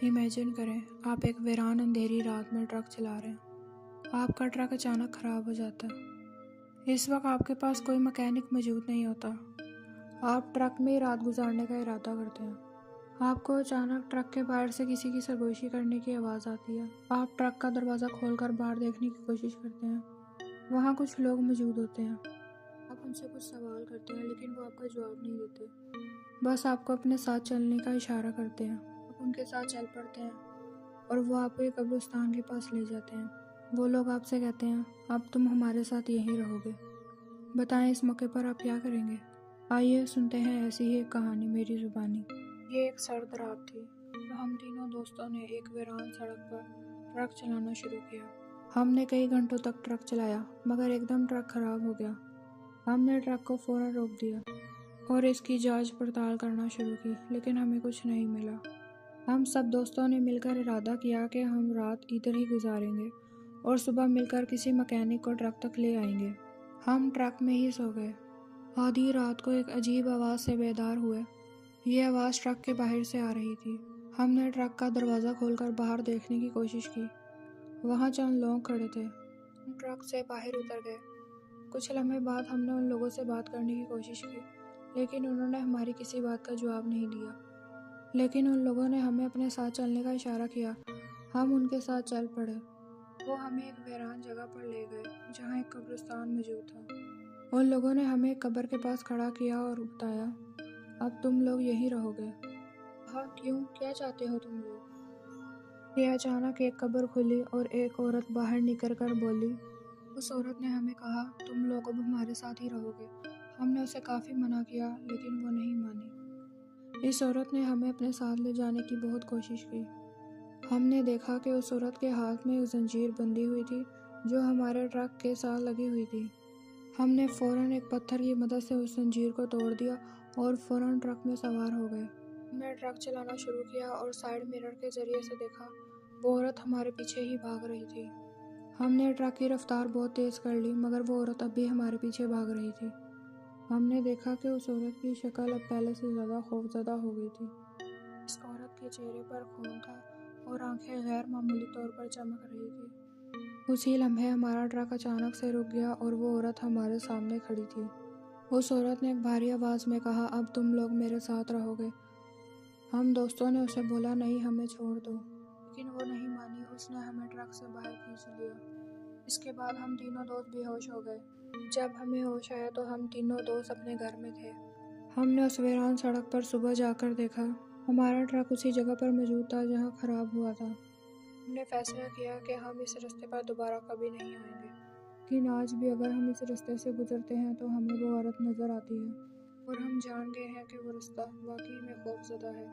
Imagine کریں آپ ایک ویران اندھیری رات میں ٹرک چلا رہے ہیں۔ آپ کا ٹرک اچانک خراب ہو جاتا ہے۔ اس وقت آپ کے پاس کوئی مکینک موجود نہیں ہوتا۔ آپ ٹرک میں ہی رات گزارنے کا ارادہ کرتے ہیں۔ آپ کو اچانک ٹرک کے باہر سے کسی کی سرگوشی کرنے کی آواز آتی ہے۔ آپ ٹرک کا دروازہ کھول کر باہر دیکھنے کی کوشش کرتے ہیں۔ وہاں کچھ لوگ موجود ہوتے ہیں۔ آپ ان سے کچھ سوال کرتے ہیں لیکن وہ آپ کا جواب نہیں دیتے، بس آپ کو اپنے ساتھ چلنے کا اشارہ کرتے ہیں۔ آپ ان کے ساتھ چل پڑتے ہیں اور وہ آپ کو ایک قبرستان کے پاس لے جاتے ہیں۔ وہ لوگ آپ سے کہتے ہیں اب تم ہمارے ساتھ یہیں رہو گے۔ بتائیں اس موقع پر آپ کیا کریں گے؟ آئیے سنتے ہیں ایسی ہی ایک کہانی میری زبانی۔ یہ ایک سرد رات تھی تو ہم تینوں دوستوں نے ایک ویران سڑک پر ٹرک چلانا شروع کیا۔ ہم نے کئی گھنٹوں تک ٹرک چلایا مگر ایک دم ٹرک خراب ہو گیا۔ ہم نے ٹرک کو فوراً روک دیا اور اس کی جانچ پڑتال کرنا شروع کی لیکن ہمیں کچھ نہیں ملا۔ ہم سب دوستوں نے مل کر ارادہ کیا کہ ہم رات ادھر ہی گزاریں گے اور صبح مل کر کسی مکینک کو ٹرک تک لے آئیں گے۔ ہم ٹرک میں ہی سو گئے۔ آدھی رات کو ایک عجیب آواز سے بیدار ہوئے۔ یہ آواز ٹرک کے باہر سے آ رہی تھی۔ ہم نے ٹرک کا دروازہ کھول کر باہر دیکھنے کی کوشش کی۔ وہاں چند لوگ کھڑے تھے۔ ہم ٹرک سے باہر اتر گئے۔ کچھ لمحے بعد ہم نے ان لوگوں سے بات کرنے کی کوشش کی لیکن انہوں نے ہماری کسی بات کا جواب نہیں دیا، لیکن ان لوگوں نے ہمیں اپنے ساتھ چلنے کا اشارہ کیا۔ ہم ان کے ساتھ چل پڑے۔ وہ ہمیں ایک ویران جگہ پر لے گئے جہاں ایک قبرستان موجود تھا۔ ان لوگوں نے ہمیں ایک قبر کے پاس کھڑا کیا اور بتایا اب تم لوگ یہیں رہو گے۔ کہا کیوں، کیا چاہتے ہو تم لوگ؟ یہ اچانک ایک قبر کھلی اور ایک عورت باہر نکل کر بولی۔ اس عورت نے ہمیں کہا تم لوگ اب ہمارے ساتھ ہی رہو گے۔ ہم نے اسے کافی منع کیا لیکن وہ نہیں مانی۔ اس عورت نے ہمیں اپنے ساتھ لے جانے کی بہت کوشش کی۔ ہم نے دیکھا کہ اس عورت کے ہاتھ میں ایک زنجیر بندھی ہوئی تھی جو ہمارے ٹرک کے ساتھ لگی ہوئی تھی۔ ہم نے فوراً ایک پتھر کی مدد سے اس زنجیر کو توڑ دیا اور فوراً ٹرک میں سوار ہو گئے۔ ہم نے ٹرک چلانا شروع کیا اور سائیڈ مرر کے ذریعے سے دیکھا وہ عورت ہمارے پیچھے ہی بھاگ رہی تھی۔ ہم نے ٹرک کی رفتار بہت تیز کر لی مگر وہ عورت اب بھی ہمارے پیچھے بھاگ رہی تھی۔ ہم نے دیکھا کہ اس عورت کی شکل اب پہلے سے زیادہ خوفزدہ ہو گئی تھی۔ اس عورت کے چہرے پر خون تھا اور آنکھیں غیر معمولی طور پر چمک رہی تھی۔ اسی لمحے ہمارا ٹرک اچانک سے رک گیا اور وہ عورت ہمارے سامنے کھڑی تھی۔ اس عورت نے ایک بھاری آواز میں کہا اب تم لوگ میرے ساتھ رہو گے۔ ہم دوستوں نے اسے بولا نہیں ہمیں چھوڑ دو، لیکن وہ نہیں مانی۔ اس نے ہمیں ٹرک سے باہر کھینچ لیا۔ اس کے بعد ہم تینوں دوست بے ہوش ہو گئے۔ جب ہمیں ہوش آیا تو ہم تینوں دوست اپنے گھر میں تھے۔ ہم نے اس ویران سڑک پر صبح جا کر دیکھا ہمارا ٹرک اسی جگہ پر موجود تھا جہاں خراب ہوا تھا۔ ہم نے فیصلہ کیا کہ ہم اس راستے پر دوبارہ کبھی نہیں آئیں گے، لیکن آج بھی اگر ہم اس راستے سے گزرتے ہیں تو ہمیں وہ عورت نظر آتی ہے اور ہم جان گئے ہیں کہ وہ راستہ واقعی میں خوفزدہ ہے۔